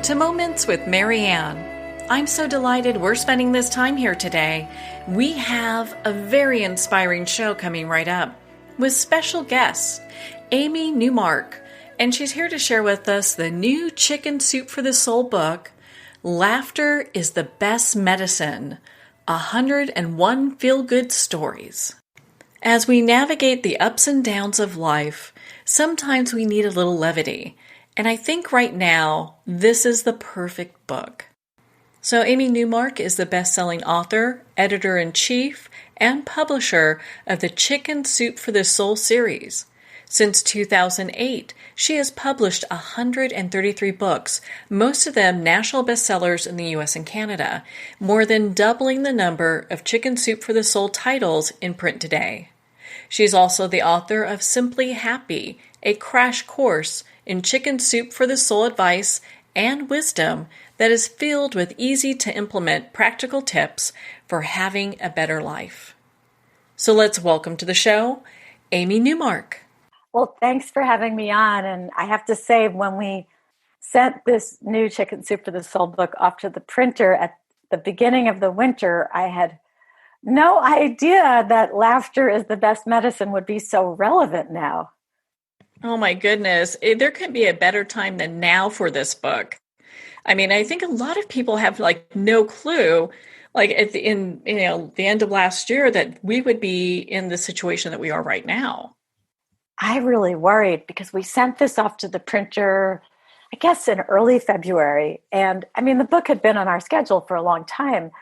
to Moments with Marianne. I'm so delighted we're spending this time here today. We have a very inspiring show coming right up with special guest, Amy Newmark, and she's here to share with us the new Chicken Soup for the Soul book, Laughter is the Best Medicine, 101 Feel-Good Stories. As we navigate the ups and downs of life, sometimes we need a little levity. And I think right now, this is the perfect book. So Amy Newmark is the best-selling author, editor-in-chief, and publisher of the Chicken Soup for the Soul series. Since 2008, she has published 133 books, most of them national bestsellers in the US and Canada, more than doubling the number of Chicken Soup for the Soul titles in print today. She's also the author of Simply Happy, a crash course in Chicken Soup for the Soul advice and wisdom that is filled with easy-to-implement practical tips for having a better life. So let's welcome to the show, Amy Newmark. Well, thanks for having me on. And I have to say, when we sent this new Chicken Soup for the Soul book off to the printer at the beginning of the winter, I had no idea that laughter is the best medicine would be so relevant now. Oh my goodness. There couldn't be a better time than now for this book. I mean, I think a lot of people have no clue, at the end of last year, that we would be in the situation that we are right now. I really worried because we sent this off to the printer, I guess in early February. And I mean, the book had been on our schedule for a long time.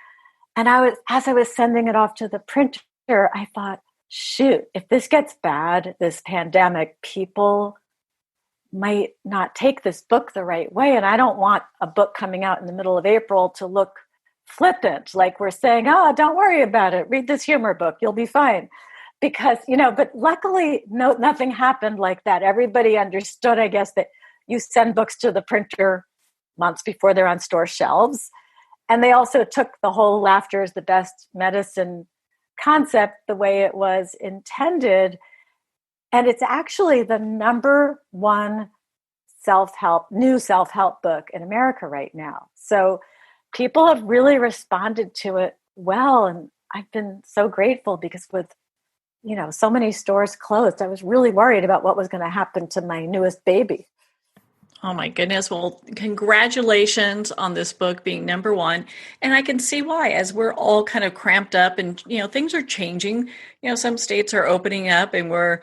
And as I was sending it off to the printer, I thought, shoot, if this gets bad, this pandemic, people might not take this book the right way. And I don't want a book coming out in the middle of April to look flippant, like we're saying, oh, don't worry about it. Read this humor book. You'll be fine. Because, but luckily, nothing happened like that. Everybody understood, I guess, that you send books to the printer months before they're on store shelves. And they also took the whole laughter is the best medicine concept the way it was intended. And it's actually the number one new self-help book in America right now. So people have really responded to it well. And I've been so grateful because with, so many stores closed, I was really worried about what was going to happen to my newest baby. Oh my goodness. Well, congratulations on this book being number one. And I can see why, as we're all kind of cramped up and, things are changing. Some states are opening up and we're,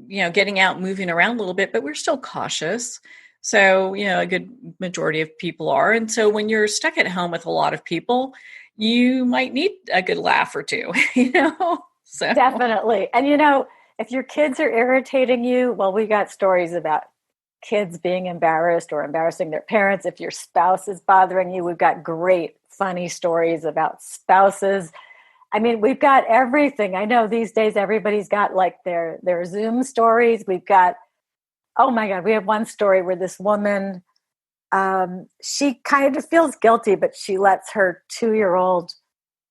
getting out, moving around a little bit, but we're still cautious. So, a good majority of people are. And so when you're stuck at home with a lot of people, you might need a good laugh or two, So. Definitely. And, if your kids are irritating you, well, we got stories about kids being embarrassed or embarrassing their parents. If your spouse is bothering you, we've got great, funny stories about spouses. I mean, we've got everything. I know these days everybody's got their Zoom stories. We've got, oh my God, we have one story where this woman, she kind of feels guilty, but she lets her 2-year-old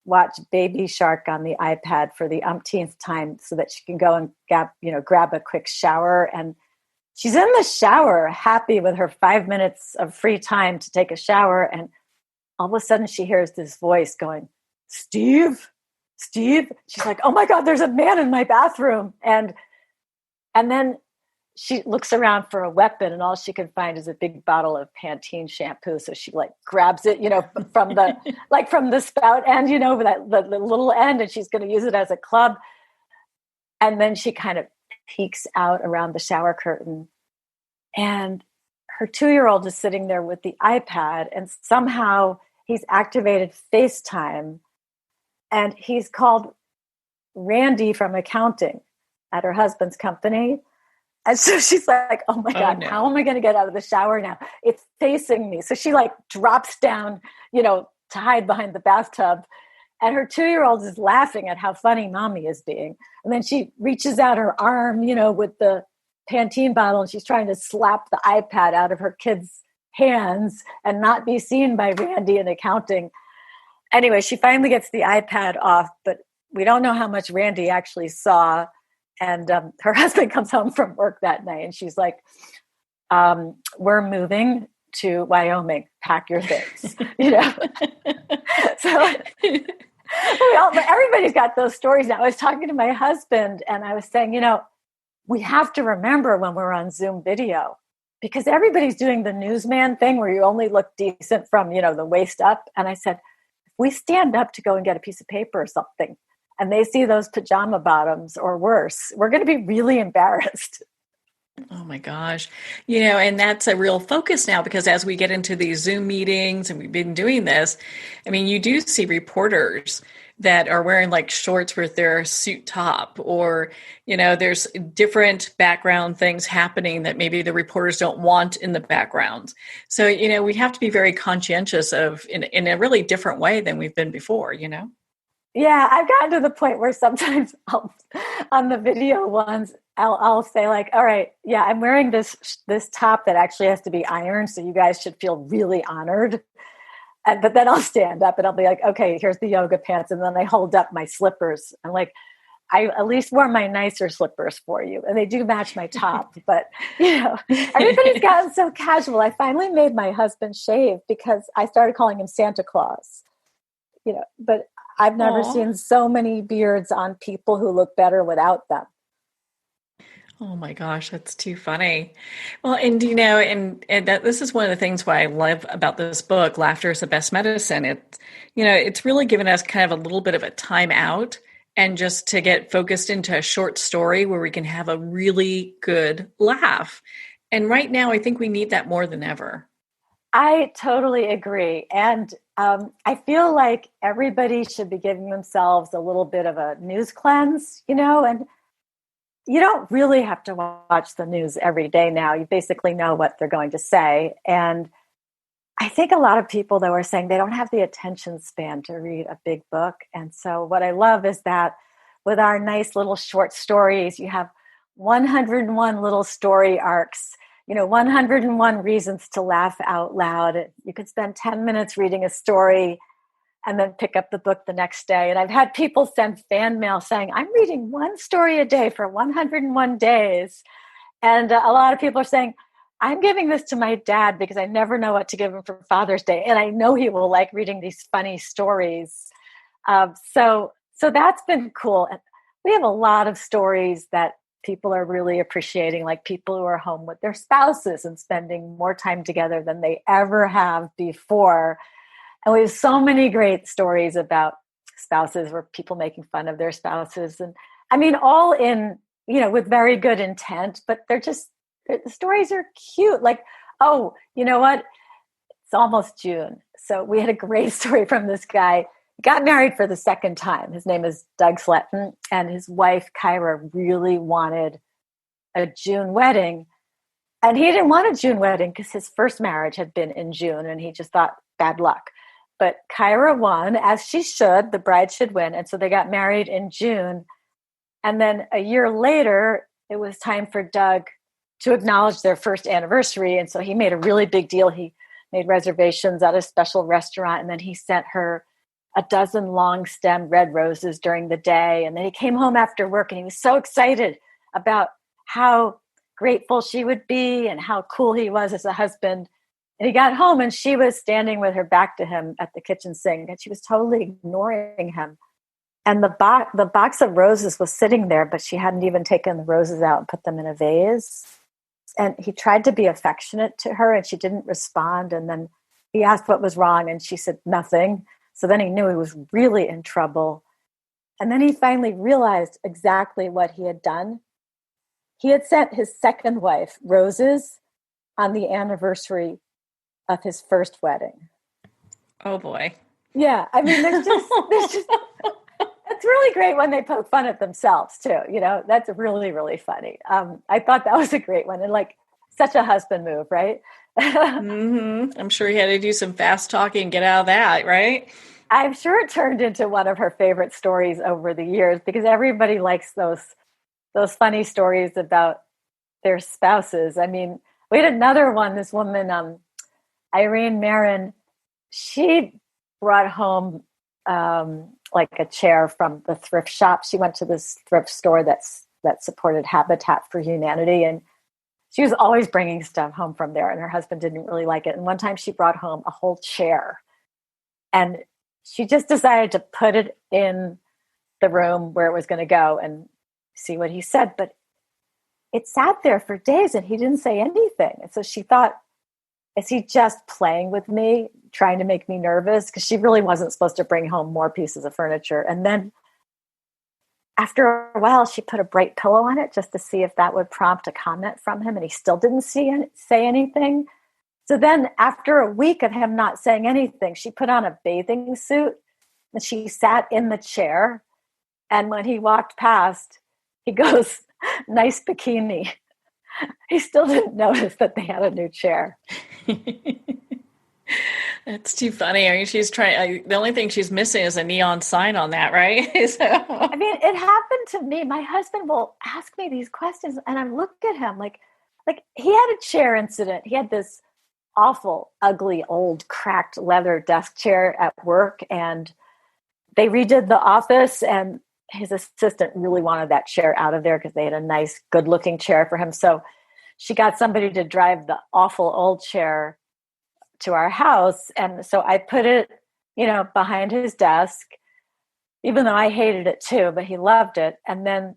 watch Baby Shark on the iPad for the umpteenth time so that she can go and grab a quick shower. And she's in the shower, happy with her 5 minutes of free time to take a shower. And all of a sudden she hears this voice going, Steve. She's like, oh my God, there's a man in my bathroom. And then she looks around for a weapon and all she can find is a big bottle of Pantene shampoo. So she grabs it, from the, from the spout end, the little end, and she's going to use it as a club. And then she kind of peeks out around the shower curtain, and her 2-year-old is sitting there with the iPad, and somehow he's activated FaceTime, and he's called Randy from accounting at her husband's company. And so she's like, oh my God, no. How am I going to get out of the shower now? It's facing me. So she drops down, to hide behind the bathtub. And her 2-year-old is laughing at how funny mommy is being. And then she reaches out her arm, with the Pantene bottle, and she's trying to slap the iPad out of her kid's hands and not be seen by Randy in accounting. Anyway, she finally gets the iPad off, but we don't know how much Randy actually saw. And her husband comes home from work that night and she's like, we're moving to Wyoming, pack your things, So everybody's got those stories now. I was talking to my husband and I was saying, we have to remember when we're on Zoom video, because everybody's doing the newsman thing where you only look decent from, the waist up. And I said, if we stand up to go and get a piece of paper or something and they see those pajama bottoms or worse, we're going to be really embarrassed. Oh my gosh. And that's a real focus now, because as we get into these Zoom meetings and we've been doing this, I mean, you do see reporters that are wearing like shorts with their suit top, or, there's different background things happening that maybe the reporters don't want in the background. So, we have to be very conscientious of in a really different way than we've been before, Yeah, I've gotten to the point where sometimes on the video ones, I'll say like, all right, yeah, I'm wearing this top that actually has to be ironed, so you guys should feel really honored. But then I'll stand up and I'll be like, okay, here's the yoga pants. And then I hold up my slippers. I'm like, I at least wore my nicer slippers for you. And they do match my top. But, everybody's gotten so casual. I finally made my husband shave because I started calling him Santa Claus. But I've never seen so many beards on people who look better without them. Oh my gosh, that's too funny. Well, and and that this is one of the things why I love about this book, Laughter is the Best Medicine. It's really given us kind of a little bit of a time out and just to get focused into a short story where we can have a really good laugh. And right now, I think we need that more than ever. I totally agree. And I feel like everybody should be giving themselves a little bit of a news cleanse, and you don't really have to watch the news every day now. You basically know what they're going to say. And I think a lot of people, though, are saying they don't have the attention span to read a big book. And so what I love is that with our nice little short stories, you have 101 little story arcs, 101 reasons to laugh out loud. You could spend 10 minutes reading a story and then pick up the book the next day. And I've had people send fan mail saying, I'm reading one story a day for 101 days. And a lot of people are saying, I'm giving this to my dad because I never know what to give him for Father's Day. And I know he will like reading these funny stories. So that's been cool. And we have a lot of stories that people are really appreciating, like people who are home with their spouses and spending more time together than they ever have before. And we have so many great stories about spouses where people making fun of their spouses. And I mean, all in, with very good intent, but the stories are cute. Like, oh, you know what? It's almost June. So we had a great story from this guy. He got married for the second time. His name is Doug Sletton, and his wife, Kyra, really wanted a June wedding. And he didn't want a June wedding because his first marriage had been in June, and he just thought, bad luck. But Kyra won, as she should. The bride should win. And so they got married in June. And then a year later, it was time for Doug to acknowledge their first anniversary. And so he made a really big deal. He made reservations at a special restaurant. And then he sent her a dozen long-stemmed red roses during the day. And then he came home after work and he was so excited about how grateful she would be and how cool he was as a husband. And he got home and she was standing with her back to him at the kitchen sink, and she was totally ignoring him. And the box of roses was sitting there, but she hadn't even taken the roses out and put them in a vase. And he tried to be affectionate to her and she didn't respond. And then he asked what was wrong and she said nothing. So then he knew he was really in trouble. And then he finally realized exactly what he had done. He had sent his second wife roses on the anniversary of his first wedding. Oh boy. Yeah. I mean, there's just it's really great when they poke fun at themselves too. That's really, really funny. I thought that was a great one. And like such a husband move, right? Mm-hmm. I'm sure he had to do some fast talking and get out of that, right? I'm sure it turned into one of her favorite stories over the years because everybody likes those funny stories about their spouses. I mean, we had another one, this woman, Irene Marin, she brought home like a chair from the thrift shop. She went to this thrift store that supported Habitat for Humanity, and she was always bringing stuff home from there, and her husband didn't really like it. And one time she brought home a whole chair, and she just decided to put it in the room where it was going to go and see what he said. But it sat there for days and he didn't say anything. And so she thought, is he just playing with me, trying to make me nervous? Because she really wasn't supposed to bring home more pieces of furniture. And then after a while, she put a bright pillow on it just to see if that would prompt a comment from him. And he still didn't say anything. So then after a week of him not saying anything, she put on a bathing suit and she sat in the chair. And when he walked past, he goes, nice bikini. He still didn't notice that they had a new chair. That's too funny. I mean, she's trying, the only thing she's missing is a neon sign on that, right? I mean, it happened to me. My husband will ask me these questions and I look at him like he had a chair incident. He had this awful, ugly, old, cracked leather desk chair at work, and they redid the office, and his assistant really wanted that chair out of there because they had a nice, good-looking chair for him. So she got somebody to drive the awful old chair to our house. And so I put it, behind his desk, even though I hated it too, but he loved it. And then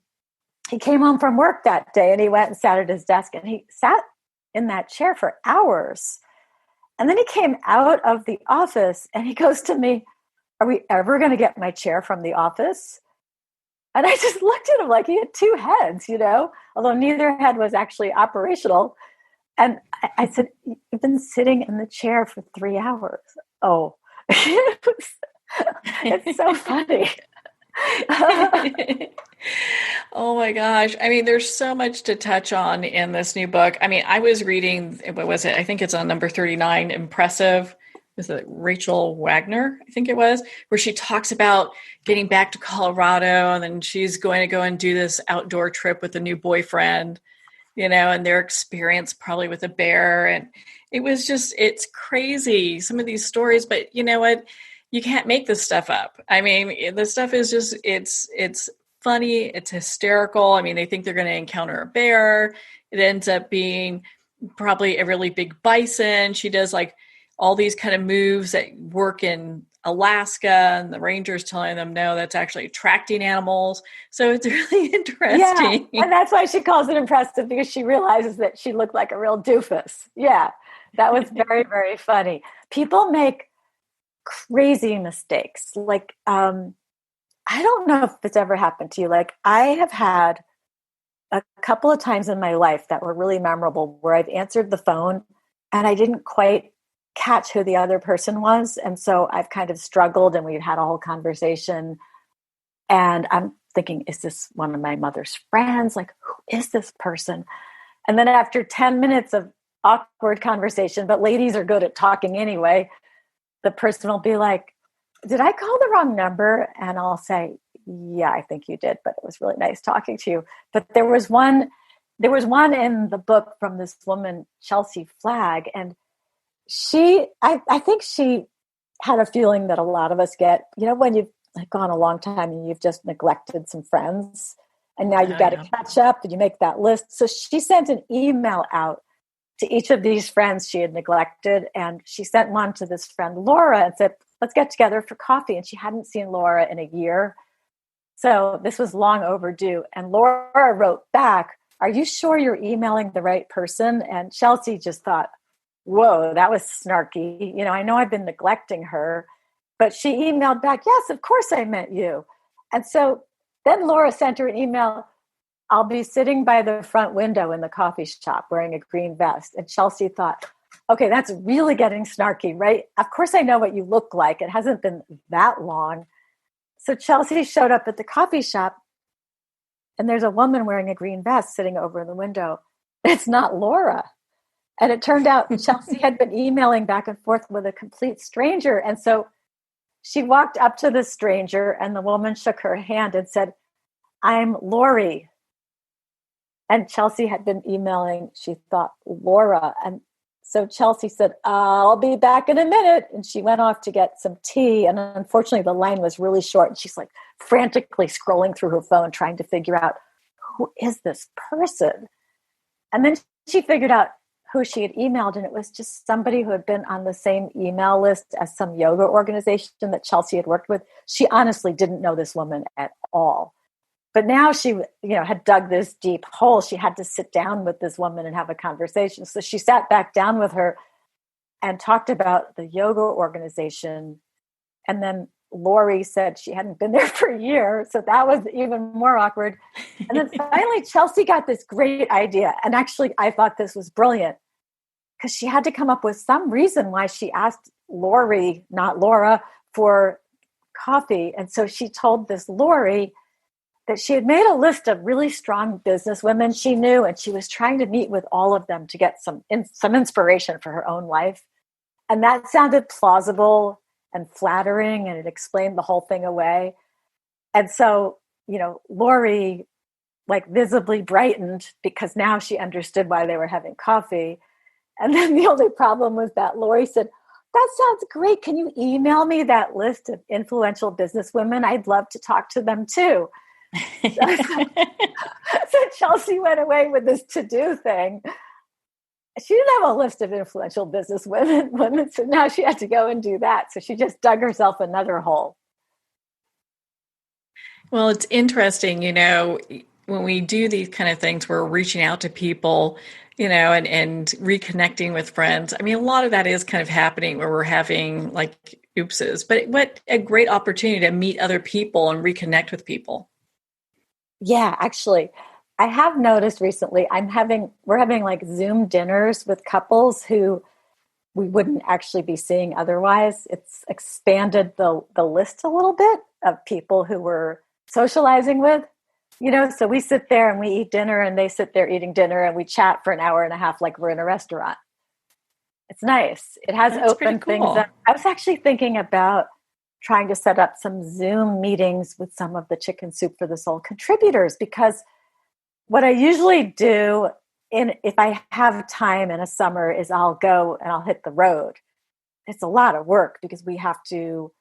he came home from work that day and he went and sat at his desk and he sat in that chair for hours. And then he came out of the office and he goes to me, are we ever going to get my chair from the office? And I just looked at him like he had two heads, although neither head was actually operational. And I said, you've been sitting in the chair for 3 hours. Oh, it's so funny. Oh my gosh. I mean, there's so much to touch on in this new book. I mean, I was reading, what was it? I think it's on number 39, Impressive. Was it Rachel Wagner? I think it was, where she talks about getting back to Colorado and then she's going to go and do this outdoor trip with a new boyfriend, and their experience probably with a bear. And it was just, it's crazy, some of these stories, but you know what? You can't make this stuff up. I mean, the stuff is just, it's funny. It's hysterical. I mean, they think they're going to encounter a bear. It ends up being probably a really big bison. She does like all these kind of moves that work in Alaska, and the ranger's telling them, no, that's actually attracting animals. So it's really interesting. Yeah, and that's why she calls it impressive, because she realizes that she looked like a real doofus. Yeah, that was very, very funny. People make crazy mistakes. Like, I don't know if it's ever happened to you. Like, I have had a couple of times in my life that were really memorable where I've answered the phone and I didn't quite catch who the other person was. And so I've kind of struggled, and we've had a whole conversation. And I'm thinking, is this one of my mother's friends? Like, who is this person? And then after 10 minutes of awkward conversation, but ladies are good at talking anyway, the person will be like, did I call the wrong number? And I'll say, yeah, I think you did, but it was really nice talking to you. But there was one in the book from this woman, Chelsea Flagg, and I think she had a feeling that a lot of us get, when you've gone a long time and you've just neglected some friends and now you've got to catch up and you make that list. So she sent an email out to each of these friends she had neglected. And she sent one to this friend, Laura, and said, let's get together for coffee. And she hadn't seen Laura in a year. So this was long overdue. And Laura wrote back, are you sure you're emailing the right person? And Chelsea just thought, whoa, that was snarky. I know I've been neglecting her, but she emailed back, yes, of course I meant you. And so then Laura sent her an email, I'll be sitting by the front window in the coffee shop wearing a green vest. And Chelsea thought, okay, that's really getting snarky, right? Of course I know what you look like. It hasn't been that long. So Chelsea showed up at the coffee shop and there's a woman wearing a green vest sitting over in the window. It's not Laura. And it turned out Chelsea had been emailing back and forth with a complete stranger. And so she walked up to the stranger and the woman shook her hand and said, I'm Lori. And Chelsea had been emailing, she thought, Laura. And so Chelsea said, I'll be back in a minute. And she went off to get some tea. And unfortunately, the line was really short. And she's like frantically scrolling through her phone, trying to figure out, who is this person? And then she figured out who she had emailed, and it was just somebody who had been on the same email list as some yoga organization that Chelsea had worked with. She honestly didn't know this woman at all. But now she, had dug this deep hole. She had to sit down with this woman and have a conversation. So she sat back down with her and talked about the yoga organization. And then Lori said she hadn't been there for a year. So that was even more awkward. And then finally, Chelsea got this great idea. And actually, I thought this was brilliant because she had to come up with some reason why she asked Lori, not Laura, for coffee. And so she told this Lori that she had made a list of really strong business women she knew, and she was trying to meet with all of them to get some inspiration for her own life. And that sounded plausible and flattering, and it explained the whole thing away. And so, Lori visibly brightened because now she understood why they were having coffee. And then the only problem was that Lori said, "That sounds great. Can you email me that list of influential businesswomen? I'd love to talk to them too." So Chelsea went away with this to-do thing. She didn't have a list of influential business women, so now she had to go and do that. So she just dug herself another hole. Well, it's interesting, when we do these kind of things, we're reaching out to people, and reconnecting with friends. I mean, a lot of that is kind of happening where we're having oopses, but what a great opportunity to meet other people and reconnect with people. Yeah, actually, I have noticed recently we're having Zoom dinners with couples who we wouldn't actually be seeing otherwise. It's expanded the list a little bit of people who we're socializing with, so we sit there and we eat dinner and they sit there eating dinner and we chat for an hour and a half like we're in a restaurant. It's nice. It has opened things up. I was actually thinking about trying to set up some Zoom meetings with some of the Chicken Soup for the Soul contributors, because what I usually do if I have time in a summer is I'll go and I'll hit the road. It's a lot of work because we have to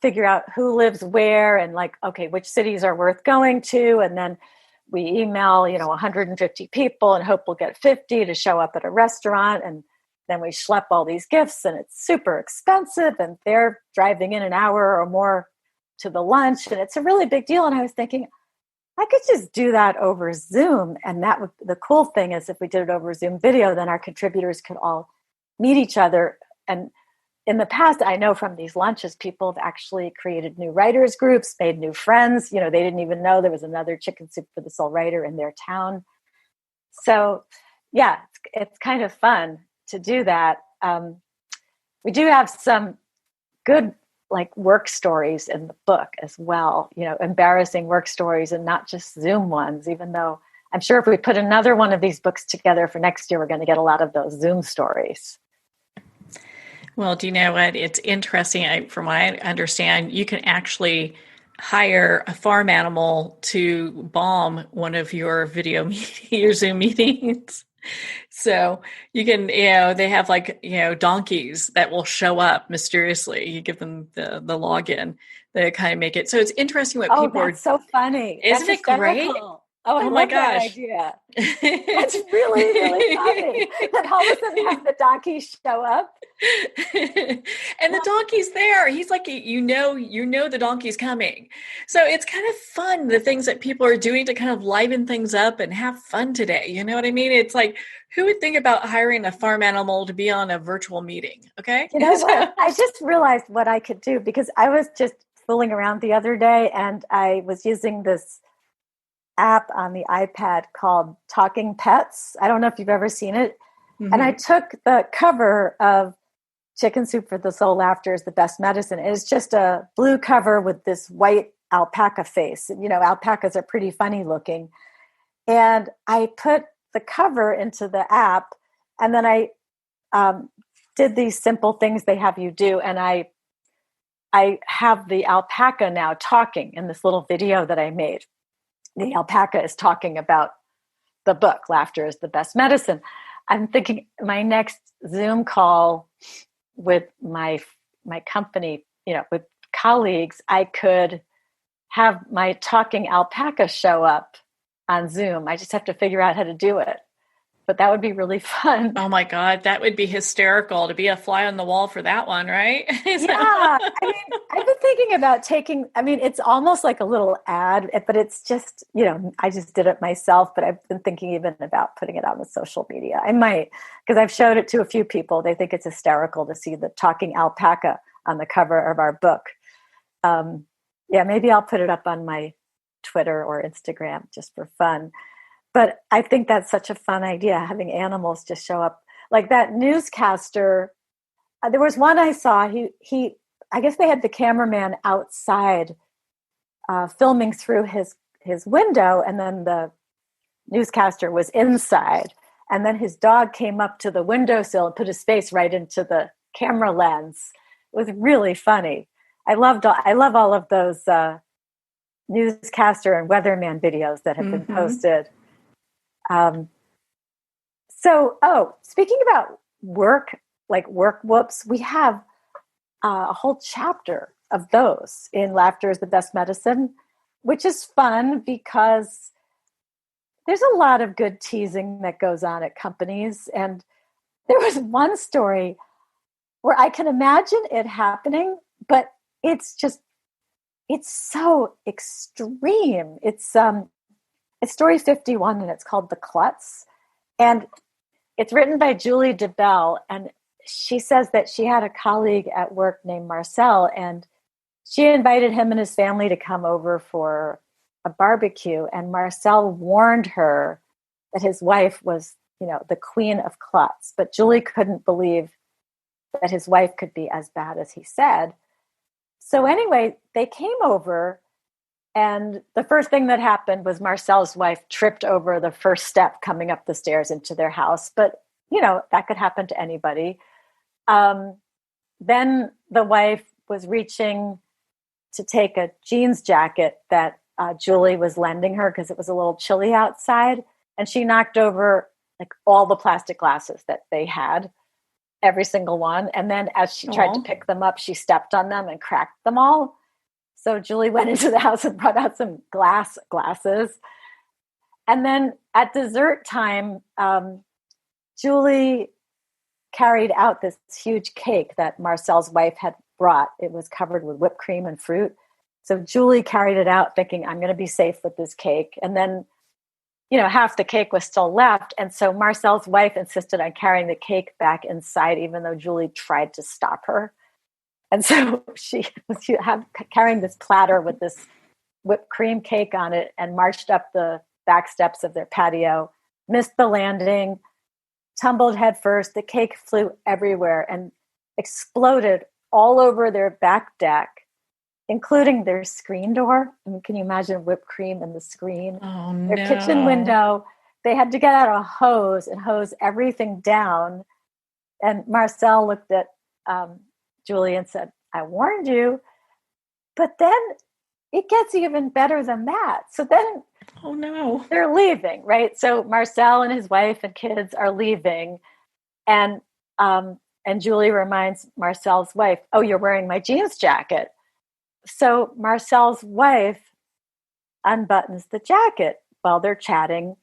figure out who lives where and which cities are worth going to. And then we email, 150 people and hope we'll get 50 to show up at a restaurant. And then we schlep all these gifts and it's super expensive and they're driving in an hour or more to the lunch. And it's a really big deal. And I was thinking, I could just do that over Zoom. And the cool thing is if we did it over Zoom video, then our contributors could all meet each other. And in the past, I know from these lunches, people have actually created new writers groups, made new friends. They didn't even know there was another Chicken Soup for the Soul writer in their town. So yeah, it's kind of fun to do that. We do have some good work stories in the book as well, embarrassing work stories and not just Zoom ones, even though I'm sure if we put another one of these books together for next year, we're going to get a lot of those Zoom stories. Well, do you know what? It's interesting. From what I understand, you can actually hire a farm animal to bomb one of your your Zoom meetings. So you can, they have donkeys that will show up mysteriously. You give them the login. They kind of make it. So it's interesting what people are. That's so funny. Isn't it great? Oh, I love that idea. That's really, really funny. That all of a sudden have the donkey show up. And the donkey's there. He's the donkey's coming. So it's kind of fun, the things that people are doing to kind of liven things up and have fun today. You know what I mean? It's who would think about hiring a farm animal to be on a virtual meeting? Okay. You know what? I just realized what I could do because I was just fooling around the other day and I was using this app on the iPad called Talking Pets. I don't know if you've ever seen it. Mm-hmm. And I took the cover of Chicken Soup for the Soul, Laughter is the Best Medicine. It's just a blue cover with this white alpaca face. Alpacas are pretty funny looking. And I put the cover into the app and then I did these simple things they have you do. And I have the alpaca now talking in this little video that I made. The alpaca is talking about the book, Laughter is the Best Medicine. I'm thinking my next Zoom call with my company, with colleagues, I could have my talking alpaca show up on Zoom. I just have to figure out how to do it. but that would be really fun. Oh my God, that would be hysterical to be a fly on the wall for that one, right? Yeah. I mean, I've been thinking about it's almost like a little ad, but it's just, I just did it myself, but I've been thinking even about putting it on the social media. I might, because I've showed it to a few people. They think it's hysterical to see the talking alpaca on the cover of our book. Yeah, maybe I'll put it up on my Twitter or Instagram just for fun. But I think that's such a fun idea, having animals just show up. Like that newscaster, there was one I saw, I guess they had the cameraman outside filming through his window, and then the newscaster was inside. And then his dog came up to the windowsill and put his face right into the camera lens. It was really funny. I love all of those newscaster and weatherman videos that have been posted. Speaking about work, like work whoops, we have a whole chapter of those in Laughter is the Best Medicine, which is fun because there's a lot of good teasing that goes on at companies. And there was one story where I can imagine it happening, but it's so extreme. It's story 51, and it's called The Klutz. And it's written by Julie DeBell, and she says that she had a colleague at work named Marcel, and she invited him and his family to come over for a barbecue, and Marcel warned her that his wife was, the queen of klutz, but Julie couldn't believe that his wife could be as bad as he said. So anyway, they came over, and the first thing that happened was Marcel's wife tripped over the first step coming up the stairs into their house. But, that could happen to anybody. Then the wife was reaching to take a jeans jacket that Julie was lending her because it was a little chilly outside. And she knocked over like all the plastic glasses that they had, every single one. And then as she tried to pick them up, she stepped on them and cracked them all. So Julie went into the house and brought out some glasses. And then at dessert time, Julie carried out this huge cake that Marcel's wife had brought. It was covered with whipped cream and fruit. So Julie carried it out thinking, I'm going to be safe with this cake. And then, half the cake was still left. And so Marcel's wife insisted on carrying the cake back inside, even though Julie tried to stop her. And so she carrying this platter with this whipped cream cake on it and marched up the back steps of their patio, missed the landing, tumbled head first. The cake flew everywhere and exploded all over their back deck, including their screen door. I mean, can you imagine whipped cream in the screen? Oh, their kitchen window. They had to get out a hose and hose everything down. And Marcel looked at Julie and said, I warned you. But then it gets even better than that. So then oh no, they're leaving, right? So Marcel and his wife and kids are leaving. And Julie reminds Marcel's wife, oh, you're wearing my jeans jacket. So Marcel's wife unbuttons the jacket while they're chatting.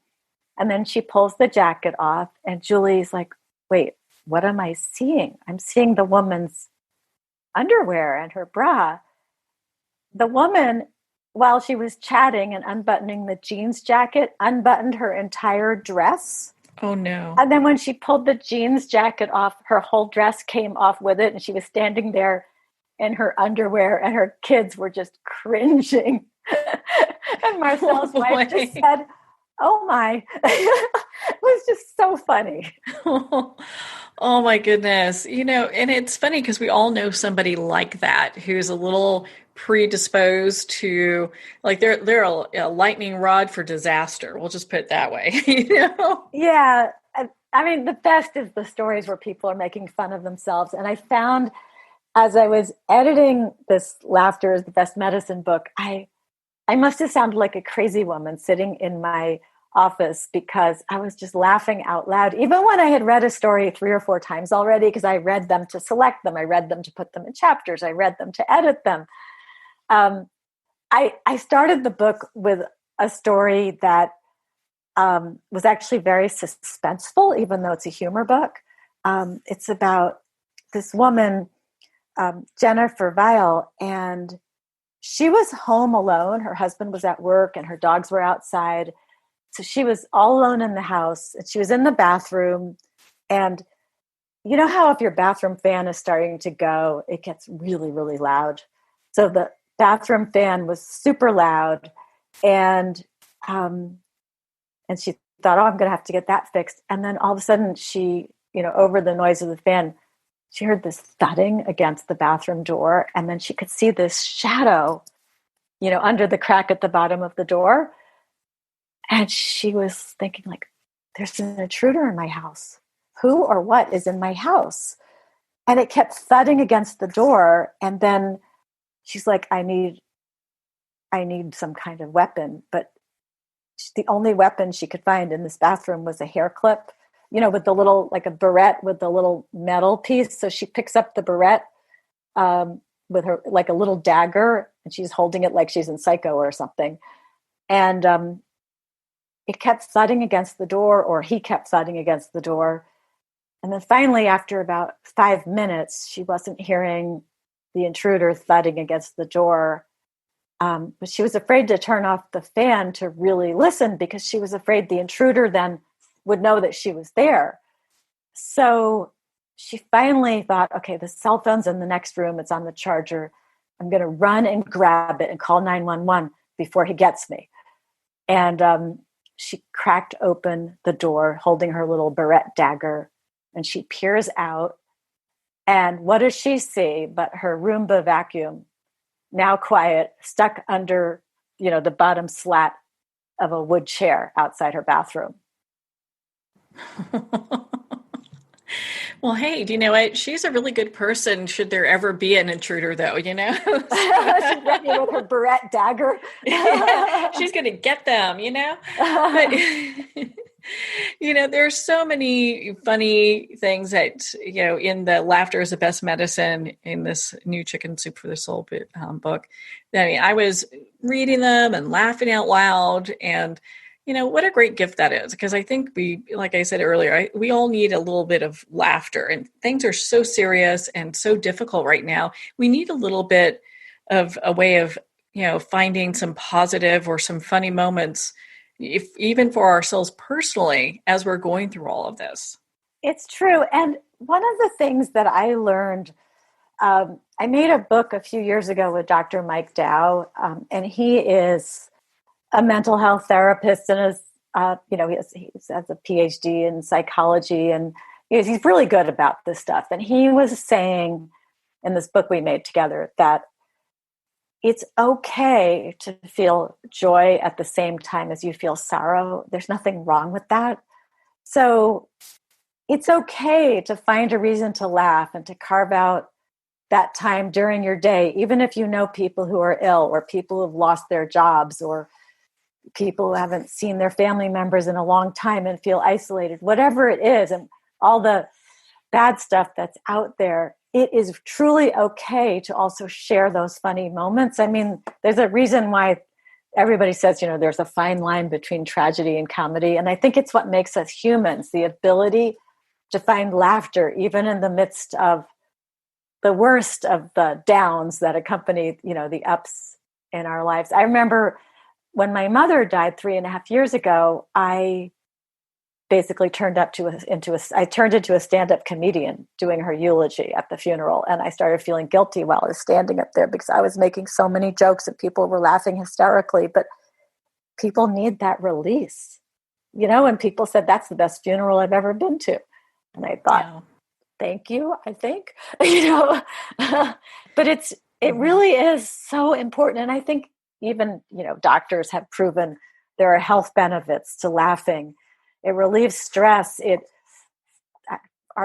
And then she pulls the jacket off. And Julie's like, wait, what am I seeing? I'm seeing the woman's underwear and her bra. The woman, while she was chatting and unbuttoning the jeans jacket, unbuttoned her entire dress. Oh no. And then when she pulled the jeans jacket off, her whole dress came off with it. And she was standing there in her underwear, and her kids were just cringing. And Marcel's wife just said, oh my. It was just so funny. Oh my goodness. And it's funny because we all know somebody like that who's a little predisposed to, like, they're a lightning rod for disaster. We'll just put it that way. Yeah. I mean, the best is the stories where people are making fun of themselves. And I found, as I was editing this Laughter is the Best Medicine book, I must have sounded like a crazy woman sitting in my office because I was just laughing out loud, even when I had read a story 3 or 4 times already, because I read them to select them. I read them to put them in chapters. I read them to edit them. I started the book with a story that was actually very suspenseful, even though it's a humor book. It's about this woman, Jennifer Weil, and she was home alone. Her husband was at work and her dogs were outside. So she was all alone in the house, and she was in the bathroom. And you know how if your bathroom fan is starting to go, it gets really, really loud. So the bathroom fan was super loud, and she thought, oh, I'm going to have to get that fixed. And then all of a sudden she, over the noise of the fan, she heard this thudding against the bathroom door. And then she could see this shadow, under the crack at the bottom of the door. And she was thinking, like, there's an intruder in my house. Who or what is in my house? And it kept thudding against the door. And then she's like, I need some kind of weapon. But the only weapon she could find in this bathroom was a hair clip, with the little, like a barrette with the little metal piece. So she picks up the barrette with her, like a little dagger, and she's holding it like she's in Psycho or something. And it kept thudding against the door, or he kept thudding against the door. And then finally, after about 5 minutes, she wasn't hearing the intruder thudding against the door. But she was afraid to turn off the fan to really listen, because she was afraid the intruder then would know that she was there. So she finally thought, okay, the cell phone's in the next room. It's on the charger. I'm going to run and grab it and call 911 before he gets me. And she cracked open the door holding her little barrette dagger, and she peers out. And what does she see but her Roomba vacuum, now quiet, stuck under, the bottom slat of a wood chair outside her bathroom. Well, hey, do you know what? She's a really good person should there ever be an intruder, though, She's ready with her barrette dagger. Yeah, she's going to get them, But, there's so many funny things that, in the Laughter is the Best Medicine, in this new Chicken Soup for the Soul book. I mean, I was reading them and laughing out loud, and what a great gift that is, because I think like I said earlier, we all need a little bit of laughter, and things are so serious and so difficult right now. We need a little bit of a way of, finding some positive or some funny moments, even for ourselves personally, as we're going through all of this. It's true. And one of the things that I learned, I made a book a few years ago with Dr. Mike Dow, and he is a mental health therapist, and is, he has a PhD in psychology, and he's really good about this stuff. And he was saying in this book we made together that it's okay to feel joy at the same time as you feel sorrow. There's nothing wrong with that. So it's okay to find a reason to laugh and to carve out that time during your day, even if you know people who are ill, or people who have lost their jobs, or people who haven't seen their family members in a long time and feel isolated, whatever it is, and all the bad stuff that's out there. It is truly okay to also share those funny moments. I mean, there's a reason why everybody says, there's a fine line between tragedy and comedy. And I think it's what makes us humans, the ability to find laughter, even in the midst of the worst of the downs that accompany, the ups in our lives. I remember when my mother died 3.5 years ago, I basically turned into a stand-up comedian doing her eulogy at the funeral. And I started feeling guilty while I was standing up there, because I was making so many jokes and people were laughing hysterically. But people need that release, and people said, that's the best funeral I've ever been to. And I thought, yeah. Thank you, I think, but it really is so important. And I think even, doctors have proven there are health benefits to laughing. It relieves stress. I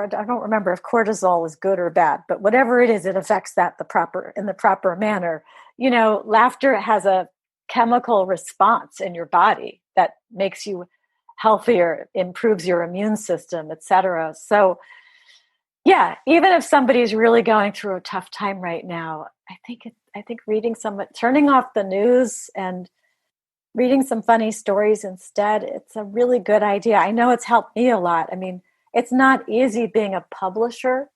don't remember if cortisol is good or bad, but whatever it is, it affects that in the proper manner. Laughter has a chemical response in your body that makes you healthier, improves your immune system, etc. So, yeah, even if somebody's really going through a tough time right now, I think reading turning off the news and reading some funny stories instead, it's a really good idea. I know it's helped me a lot. I mean, it's not easy being a publisher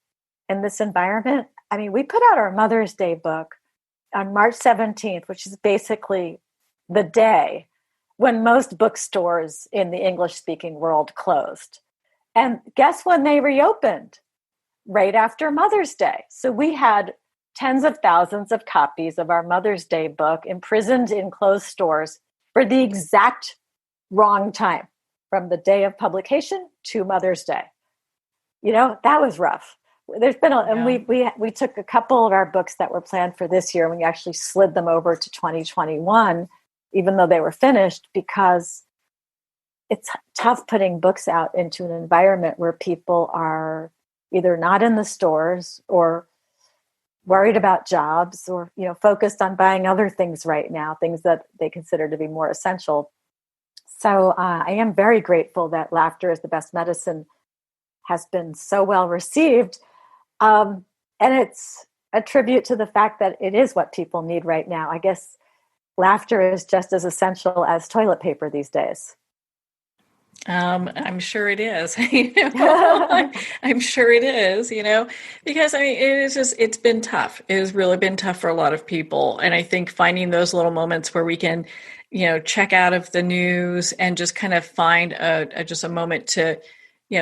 in this environment. I mean, we put out our Mother's Day book on March 17th, which is basically the day when most bookstores in the English-speaking world closed. And guess when they reopened? Right after Mother's Day. So we had tens of thousands of copies of our Mother's Day book imprisoned in closed stores for the exact wrong time, from the day of publication to Mother's Day. You know, that was rough. There's been and we took a couple of our books that were planned for this year and we actually slid them over to 2021, even though they were finished, because it's tough putting books out into an environment where people are either not in the stores or worried about jobs or, you know, focused on buying other things right now, things that they consider to be more essential. So I am very grateful that Laughter is the Best Medicine has been so well received. And it's a tribute to the fact that it is what people need right now. I guess laughter is just as essential as toilet paper these days. I'm sure it is. I'm sure it is, because I mean, it's been tough. It has really been tough for a lot of people. And I think finding those little moments where we can, check out of the news and just kind of find just a moment to,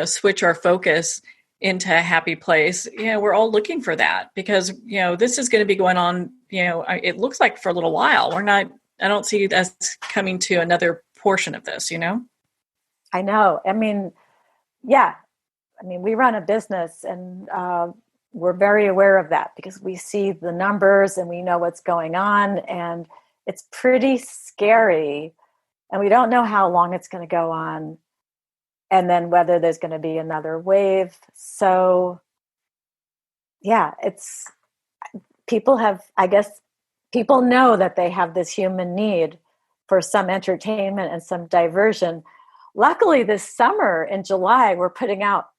switch our focus into a happy place. We're all looking for that because, this is going to be going on, it looks like for a little while. I don't see it as coming to another portion of this, I know. I mean, yeah. I mean, we run a business and we're very aware of that because we see the numbers and we know what's going on and it's pretty scary and we don't know how long it's going to go on and then whether there's going to be another wave. So yeah, people know that they have this human need for some entertainment and some diversion. Luckily, this summer in July, we're putting out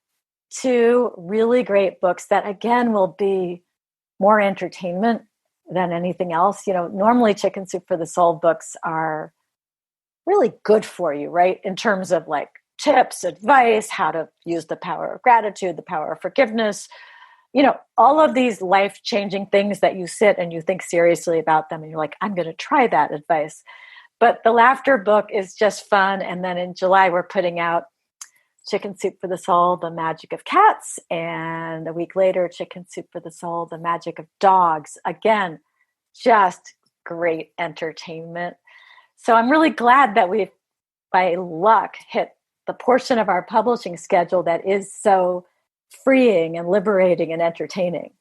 2 really great books that, again, will be more entertainment than anything else. Normally Chicken Soup for the Soul books are really good for you, right? In terms of like tips, advice, how to use the power of gratitude, the power of forgiveness, all of these life-changing things that you sit and you think seriously about them and you're like, I'm going to try that advice. But the laughter book is just fun. And then in July, we're putting out Chicken Soup for the Soul, The Magic of Cats. And a week later, Chicken Soup for the Soul, The Magic of Dogs. Again, just great entertainment. So I'm really glad that we've, by luck, hit the portion of our publishing schedule that is so freeing and liberating and entertaining.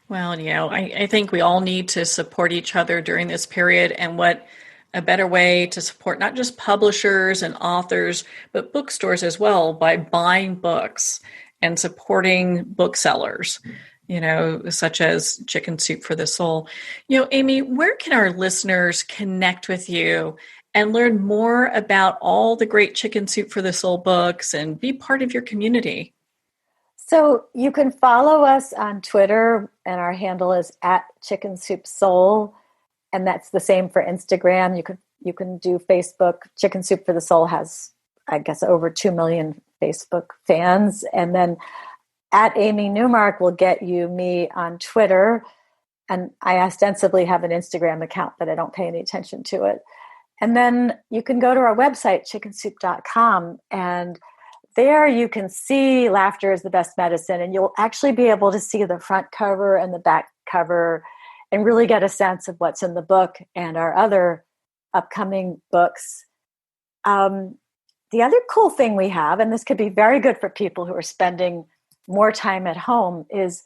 Well, I think we all need to support each other during this period. And what a better way to support not just publishers and authors, but bookstores as well by buying books and supporting booksellers, such as Chicken Soup for the Soul. Amy, where can our listeners connect with you and learn more about all the great Chicken Soup for the Soul books and be part of your community? So you can follow us on Twitter, and our handle is @ChickenSoupSoul, and that's the same for Instagram. You can do Facebook. Chicken Soup for the Soul has, I guess, over 2 million Facebook fans, and then @Amy Newmark will get me on Twitter, and I ostensibly have an Instagram account, but I don't pay any attention to it. And then you can go to our website, chickensoup.com, and there you can see Laughter is the Best Medicine, and you'll actually be able to see the front cover and the back cover and really get a sense of what's in the book and our other upcoming books. The other cool thing we have, and this could be very good for people who are spending more time at home, is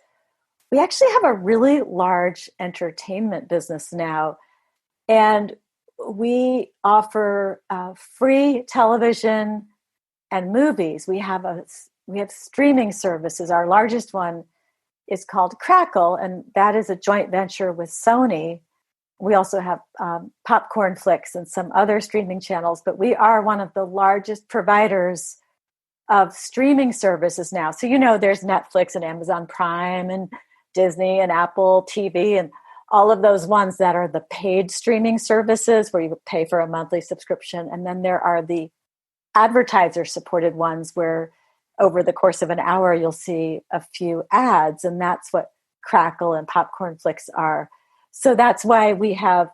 we actually have a really large entertainment business now. And we offer free television and movies. We have streaming services. Our largest one is called Crackle, and that is a joint venture with Sony. We also have Popcorn Flicks and some other streaming channels, but we are one of the largest providers of streaming services now. So there's Netflix and Amazon Prime and Disney and Apple TV and all of those ones that are the paid streaming services where you pay for a monthly subscription. And then there are the advertiser supported ones where over the course of an hour, you'll see a few ads. And that's what Crackle and Popcorn Flicks are. So that's why we have,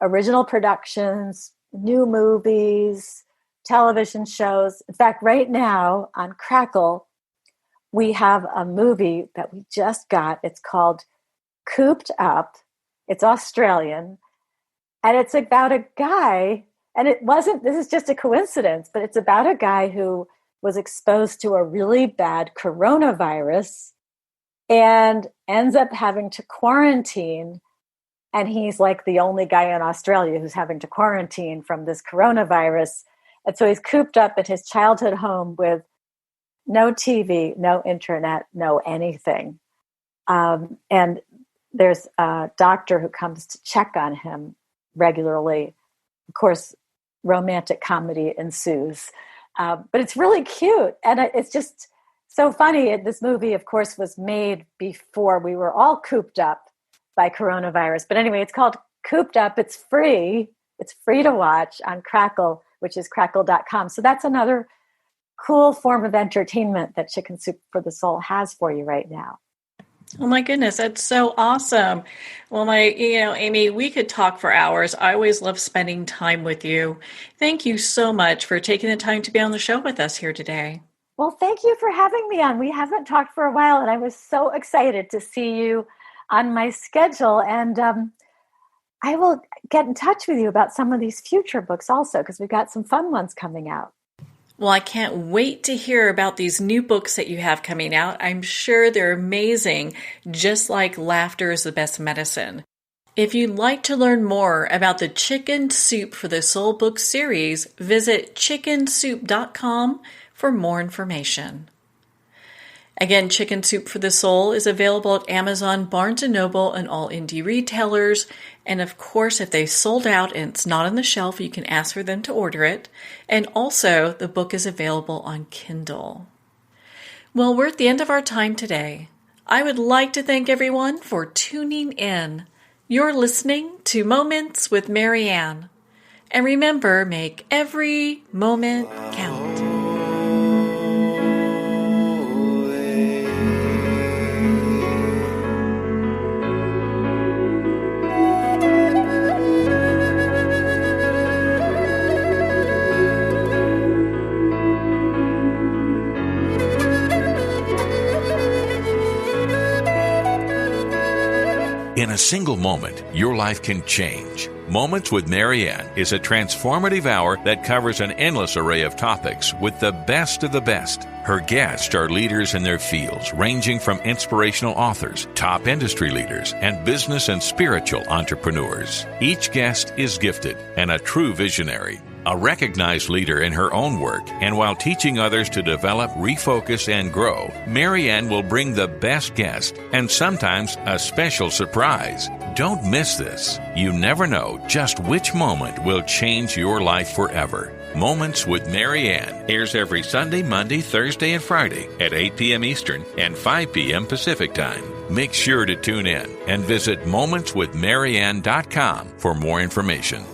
original productions, new movies, television shows. In fact, right now on Crackle, we have a movie that we just got. It's called Cooped Up. It's Australian. And it's about a guy, and this is just a coincidence, but it's about a guy who was exposed to a really bad coronavirus and ends up having to quarantine. And he's like the only guy in Australia who's having to quarantine from this coronavirus. And so he's cooped up in his childhood home with no TV, no internet, no anything. And there's a doctor who comes to check on him regularly. Of course, romantic comedy ensues. But it's really cute. And it's just so funny. This movie, of course, was made before we were all cooped up by coronavirus. But anyway, it's called Cooped Up. It's free. It's free to watch on Crackle, which is crackle.com. So that's another cool form of entertainment that Chicken Soup for the Soul has for you right now. Oh my goodness, that's so awesome. Well, Amy, we could talk for hours. I always love spending time with you. Thank you so much for taking the time to be on the show with us here today. Well, thank you for having me on. We haven't talked for a while, and I was so excited to see you on my schedule. And I will get in touch with you about some of these future books also, because we've got some fun ones coming out. Well, I can't wait to hear about these new books that you have coming out. I'm sure they're amazing, just like Laughter is the Best Medicine. If you'd like to learn more about the Chicken Soup for the Soul book series, visit chickensoup.com for more information. Again, Chicken Soup for the Soul is available at Amazon, Barnes & Noble, and all indie retailers. And of course, if they sold out and it's not on the shelf, you can ask for them to order it. And also, the book is available on Kindle. Well, we're at the end of our time today. I would like to thank everyone for tuning in. You're listening to Moments with Marianne. And remember, make every moment count. In a single moment, your life can change. Moments with Marianne is a transformative hour that covers an endless array of topics with the best of the best. Her guests are leaders in their fields, ranging from inspirational authors, top industry leaders, and business and spiritual entrepreneurs. Each guest is gifted and a true visionary, a recognized leader in her own work, and while teaching others to develop, refocus, and grow, Marianne will bring the best guest and sometimes a special surprise. Don't miss this. You never know just which moment will change your life forever. Moments with Marianne airs every Sunday, Monday, Thursday, and Friday at 8 p.m. Eastern and 5 p.m. Pacific Time. Make sure to tune in and visit momentswithmarianne.com for more information.